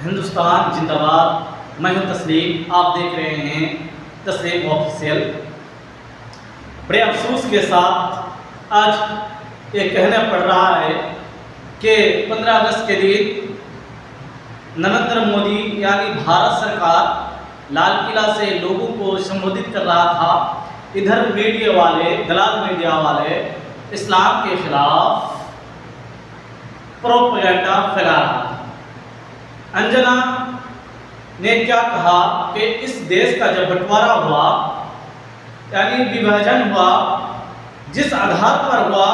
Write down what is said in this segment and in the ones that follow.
हिंदुस्तान जिंदाबाद। मैं हूं तस्लीम, आप देख रहे हैं तस्लीम ऑफिशियल। बड़े अफसोस के साथ आज ये कहना पड़ रहा है कि 15 अगस्त के दिन नरेंद्र मोदी यानी भारत सरकार लाल किला से लोगों को संबोधित कर रहा था। इधर मीडिया वाले, दलाल मीडिया वाले इस्लाम के खिलाफ प्रोपेगेंडा फैला रहा था। अंजना ने क्या कहा कि इस देश का जब बंटवारा हुआ यानी विभाजन हुआ, जिस आधार पर हुआ,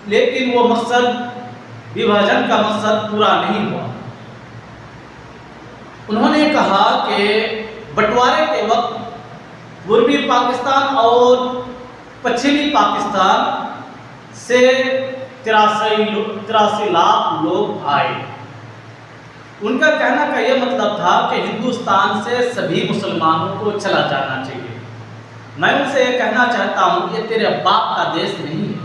लेकिन वो मकसद, विभाजन का मकसद पूरा नहीं हुआ। उन्होंने कहा कि बंटवारे के वक्त पूर्वी पाकिस्तान और पश्चिमी पाकिस्तान से 83 लाख लोग आए। उनका कहना का यह मतलब था कि हिंदुस्तान से सभी मुसलमानों को चला जाना चाहिए। मैं उनसे ये कहना चाहता हूँ, ये तेरे बाप का देश नहीं है।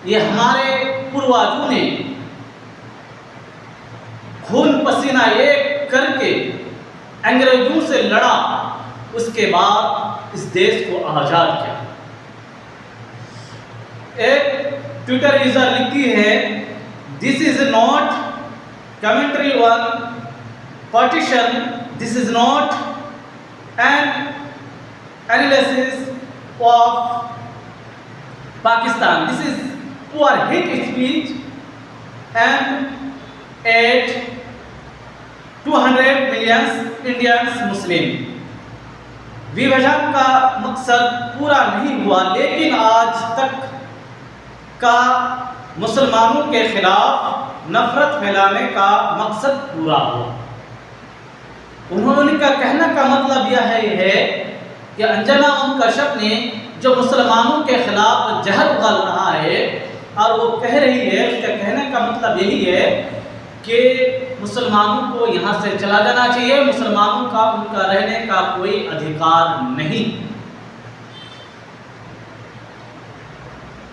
ये हमारे पूर्वजों ने खून पसीना एक करके अंग्रेजों से लड़ा, उसके बाद इस देश को आज़ाद किया। एक ट्विटर यूजर लिखती है, this is not commentary on partition, this is not an analysis of Pakistan, this is poor hate speech and at 200 million Indians Muslim. विभाजन का मकसद पूरा नहीं हुआ, लेकिन आज तक का मुसलमानों के खिलाफ नफरत फैलाने का मकसद पूरा हुआ। उन्होंने का कहने का मतलब यह है कि अंजना उम कश्यप ने जो मुसलमानों के खिलाफ जहर उगल रहा है और वो कह रही है, उसका कहने का मतलब यही है कि मुसलमानों को यहाँ से चला जाना चाहिए, मुसलमानों का उनका रहने का कोई अधिकार नहीं।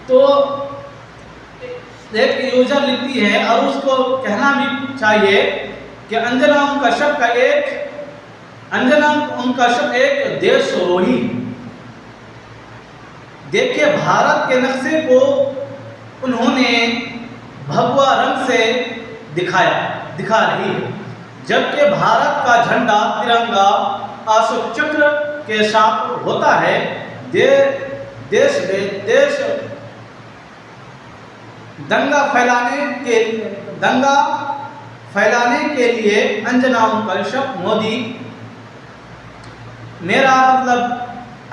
तो एक यूजर लिखती है और उसको कहना भी चाहिए कि अंजना उम कश्यप एक देशद्रोही। देखिए, भारत के नक्शे को उन्होंने भगवा रंग से दिखा रही है, जबकि भारत का झंडा, तिरंगा अशोक चक्र के साथ होता है। देश दंगा फैलाने के लिए अंजना उम कश्यप मोदी, मेरा मतलब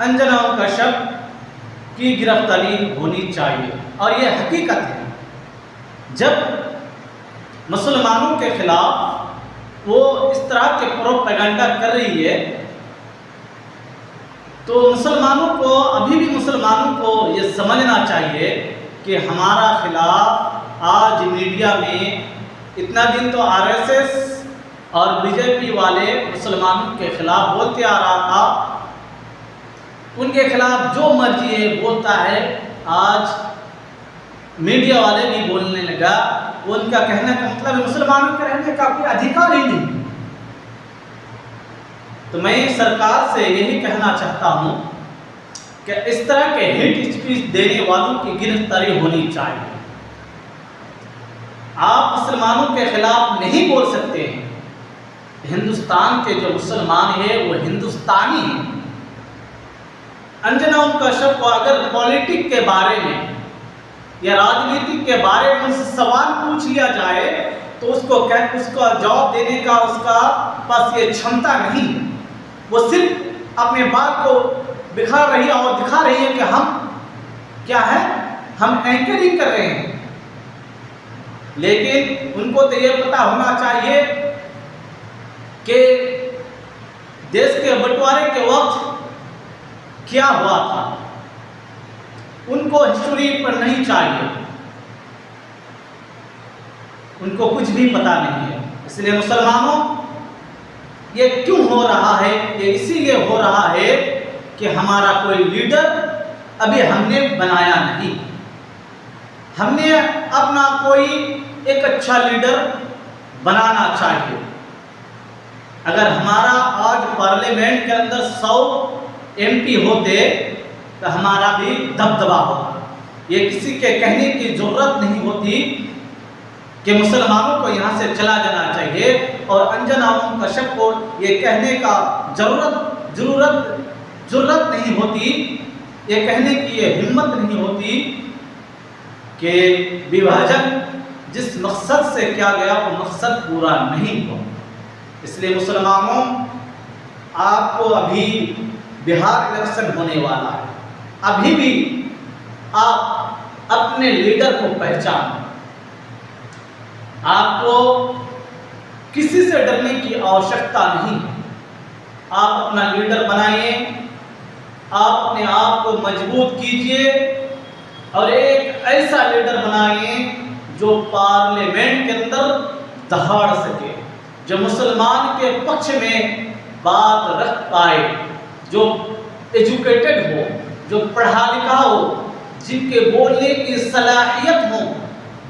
अंजना उम कश्यप की गिरफ्तारी होनी चाहिए। और ये हकीकत है, जब मुसलमानों के खिलाफ वो इस तरह के प्रोपेगेंडा कर रही है, तो अभी भी मुसलमानों को ये समझना चाहिए कि हमारा खिलाफ आज मीडिया में, इतना दिन तो आरएसएस और बीजेपी वाले मुसलमानों के खिलाफ बोलते आ रहा था, उनके खिलाफ जो मर्जी है बोलता है। आज मीडिया वाले भी बोलने लगा। उनका कहने का मतलब है मुसलमानों के रहने का कोई अधिकार ही नहीं। तो मैं सरकार से यही कहना चाहता हूँ कि इस तरह के हेट स्पीच देने वालों की गिरफ्तारी होनी चाहिए। आप मुसलमानों के खिलाफ नहीं बोल सकते हैं। हिंदुस्तान के जो मुसलमान है वो हिंदुस्तानी है। अंजना उम कश्यप को अगर पॉलिटिक्स के बारे में या राजनीति के बारे में उनसे सवाल पूछ लिया जाए तो उसका जवाब देने का उसका पास ये क्षमता नहीं है। वो सिर्फ अपने बात को बिखार रही है और दिखा रही है कि हम क्या है, हम एंकरिंग कर रहे हैं। लेकिन उनको तो ये पता होना चाहिए कि देश के बंटवारे के वक्त क्या हुआ था। उनको हिस्ट्री पर नहीं चाहिए, उनको कुछ भी पता नहीं है। इसलिए मुसलमानों, ये क्यों हो रहा है? ये इसीलिए हो रहा है कि हमारा कोई लीडर अभी हमने बनाया नहीं। हमने अपना कोई एक अच्छा लीडर बनाना चाहिए। अगर हमारा आज पार्लियामेंट के अंदर 100 MP होते तो हमारा भी दबदबा होता। ये किसी के कहने की जरूरत नहीं होती कि मुसलमानों को यहाँ से चला जाना चाहिए, और अनजान आवाम का शक को ये कहने का जरूरत नहीं होती, ये कहने की ये हिम्मत नहीं होती कि विभाजन जिस मकसद से किया गया वो मकसद पूरा नहीं हुआ। इसलिए मुसलमानों, आपको अभी बिहार इलेक्शन होने वाला है, अभी भी आप अपने लीडर को पहचानें। आपको किसी से डरने की आवश्यकता नहीं। आप अपना लीडर बनाइए, आप अपने आप को मजबूत कीजिए और एक ऐसा लीडर बनाइए जो पार्लियामेंट के अंदर दहाड़ सके, जो मुसलमान के पक्ष में बात रख पाए, जो एजुकेटेड हो, जो पढ़ा लिखा हो, जिनके बोलने की सलाहियत हो,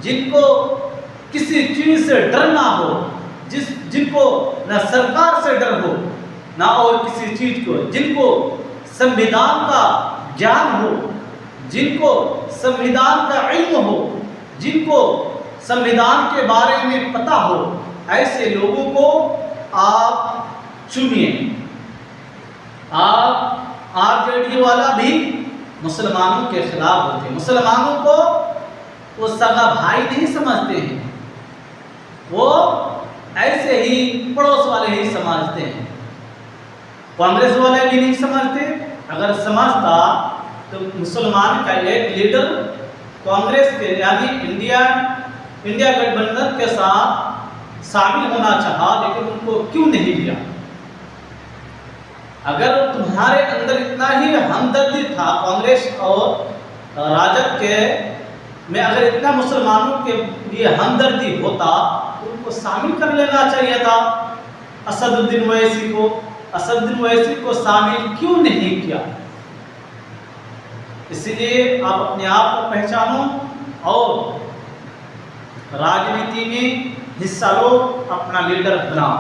जिनको किसी चीज़ से डर ना हो, जिनको न सरकार से डर हो ना और किसी चीज़ को, जिनको संविधान का ज्ञान हो, जिनको संविधान का इल्म हो, जिनको संविधान के बारे में पता हो, ऐसे लोगों को आप चुनिए। आप RJD वाला भी मुसलमानों के खिलाफ होते हैं, मुसलमानों को वो सगा भाई नहीं समझते हैं, वो ऐसे ही पड़ोस वाले ही समझते हैं। कांग्रेस वाले भी नहीं समझते। अगर समझता तो मुसलमान का एक लीडर कांग्रेस के यानी इंडिया गठबंधन के साथ शामिल होना चाहा, लेकिन उनको क्यों नहीं लिया? अगर तुम्हारे अंदर इतना ही हमदर्दी था कांग्रेस और राजद के में, अगर इतना मुसलमानों के लिए हमदर्दी होता तो उनको शामिल कर लेना चाहिए था। असदुद्दीन ओवैसी को शामिल क्यों नहीं किया? इसलिए आप अपने आप को पहचानो और राजनीति में हिस्सा लो, अपना लीडर बनाओ।